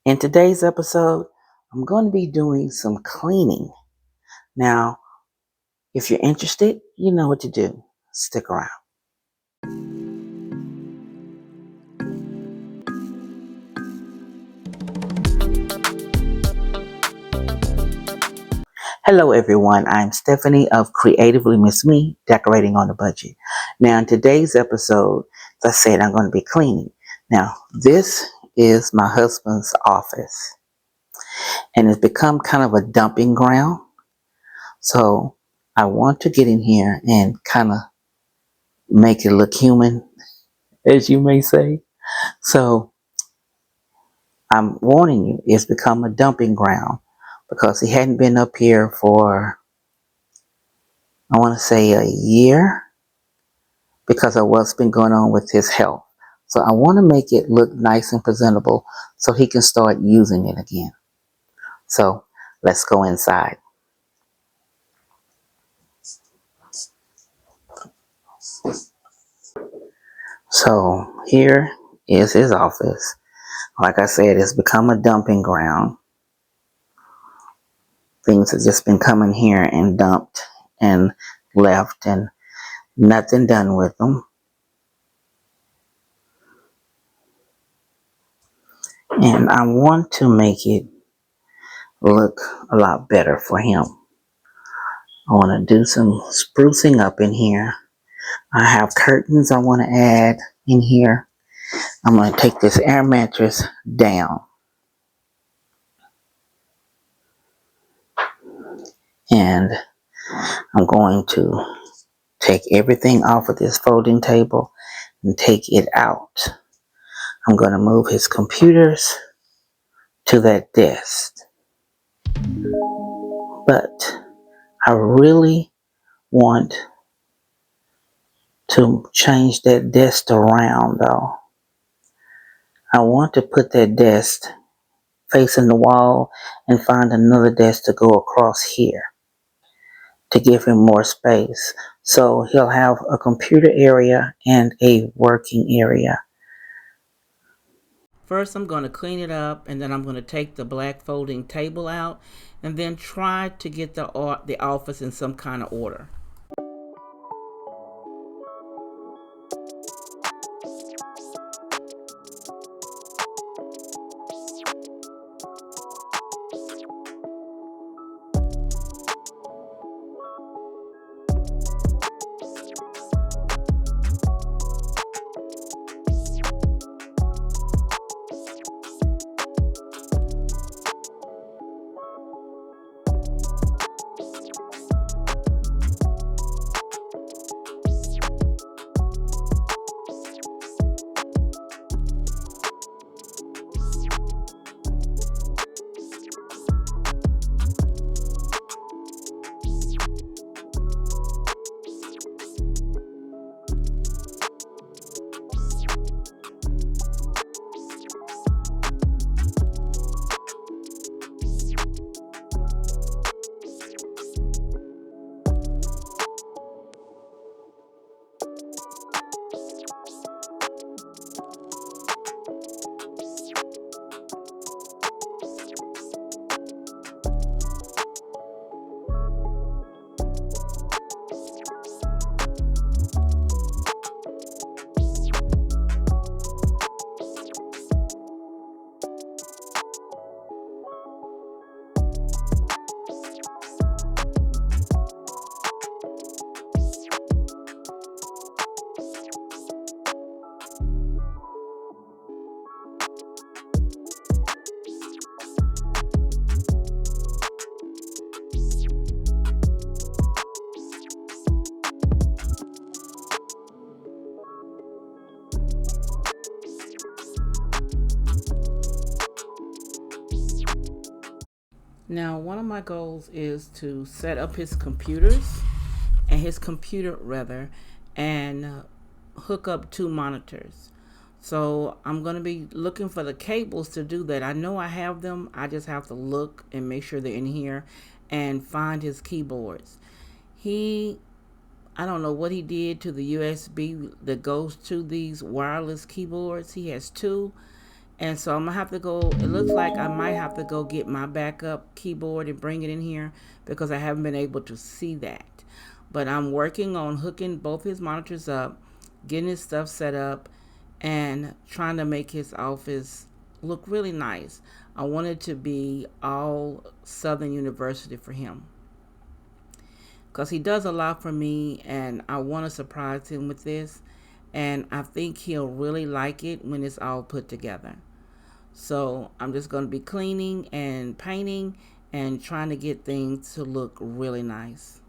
In today's episode, I'm going to be doing some cleaning. Now, if you're interested, you know what to do. Stick around. Hello everyone, I'm Stephanie of CreativelyMsMe, decorating on a budget. Now in today's episode, as I said, I'm going to be cleaning. Now this is my husband's office and it's become kind of a dumping ground. So I want to get in here and kind of make it look human, as you may say. So I'm warning you, it's become a dumping ground because he hadn't been up here for, I want to say, a year because of what's been going on with his health. So I want to make it look nice and presentable so he can start using it again. So let's go inside. So here is his office. Like I said, it's become a dumping ground. Things have just been coming here and dumped and left and nothing done with them. And I want to make it look a lot better for him. I want to do some sprucing up in here. I have curtains I want to add in here. I'm going to take this air mattress down. And I'm going to take everything off of this folding table and take it out. I'm going to move his computers to that desk. But I really want to change that desk around though. I want to put that desk facing the wall and find another desk to go across here to give him more space. So he'll have a computer area and a working area. First I'm going to clean it up and then I'm going to take the black folding table out and then try to get the office in some kind of order. Now, one of my goals is to set up his computers and hook up 2 monitors. So I'm going to be looking for the cables to do that. I know I have them. I just have to look and make sure they're in here and find his keyboards. I don't know what he did to the USB that goes to these wireless keyboards. He has 2 And so I'm gonna have to go. It looks like I might have to go get my backup keyboard and bring it in here because I haven't been able to see that. But I'm working on hooking both his monitors up, getting his stuff set up, and trying to make his office look really nice. I want it to be all Southern University for him because he does a lot for me, and I want to surprise him with this. And I think he'll really like it when it's all put together. So I'm just going to be cleaning and painting and trying to get things to look really nice.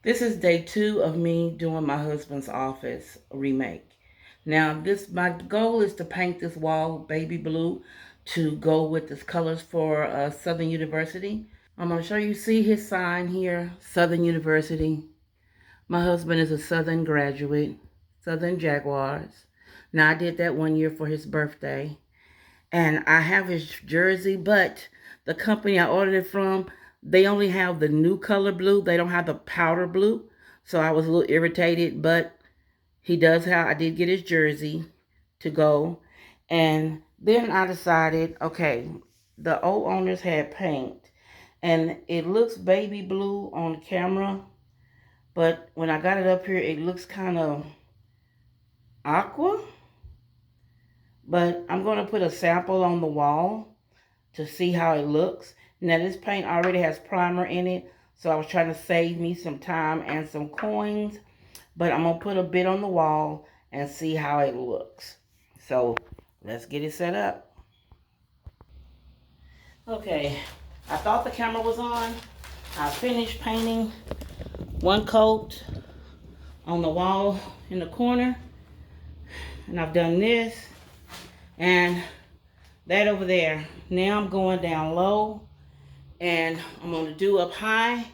This is day 2 of me doing my husband's office remake. Now, this my goal is to paint this wall baby blue to go with the colors for Southern University. I'm going to show you, see his sign here, Southern University. My husband is a Southern graduate, Southern Jaguars. Now, I did that one year for his birthday. And I have his jersey, but the company I ordered it from, they only have the new color blue. They don't have the powder blue. So I was a little irritated, but I did get his jersey to go. And then I decided, okay, the old owners had paint and it looks baby blue on camera, but when I got it up here, it looks kind of aqua. But I'm going to put a sample on the wall to see how it looks. Now this paint already has primer in it, so I was trying to save me some time and some coins, but I'm going to put a bit on the wall and see how it looks. So let's get it set up. Okay, I thought the camera was on. I finished painting one coat on the wall in the corner, and I've done this and that over there. Now I'm going down low and I'm going to do up high,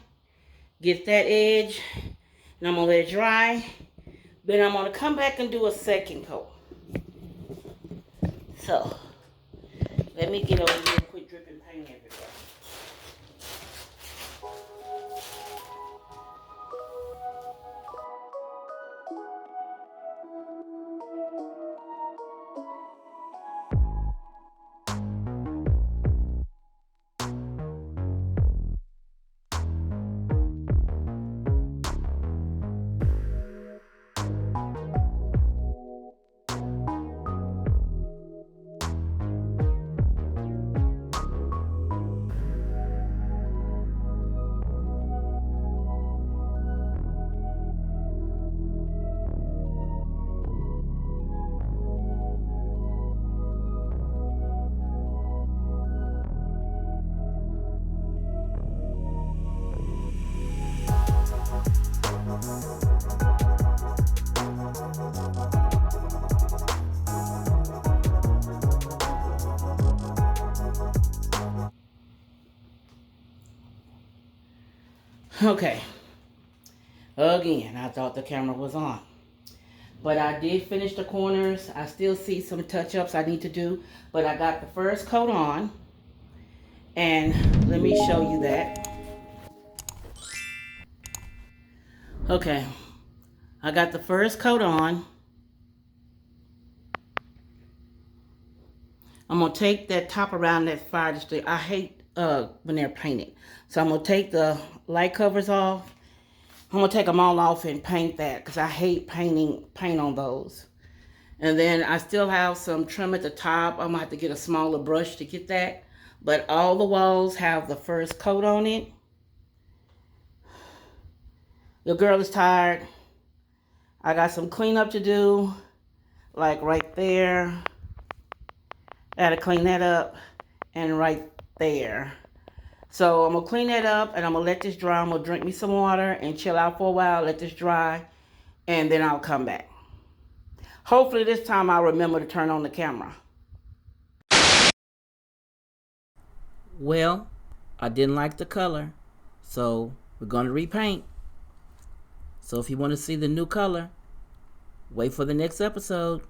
get that edge, and I'm going to let it dry. Then I'm going to come back and do a second coat. So let me get over here and quit dripping paint everywhere. Okay, again, I thought the camera was on. But I did finish the corners. I still see some touch-ups I need to do. But I got the first coat on. And let me show you that. Okay, I got the first coat on. I'm going to take that top around that fire display. I hate when they're painted. So I'm going to take the light covers off. I'm going to take them all off and paint that because I hate paint on those. And then I still have some trim at the top. I'm going to have to get a smaller brush to get that. But all the walls have the first coat on it. Your girl is tired. I got some cleanup to do, like right there. I gotta clean that up, and right there. So I'm gonna clean that up and I'm gonna let this dry. I'm gonna drink me some water and chill out for a while, let this dry, and then I'll come back. Hopefully this time I'll remember to turn on the camera. Well, I didn't like the color, so we're gonna repaint. So if you want to see the new color, wait for the next episode.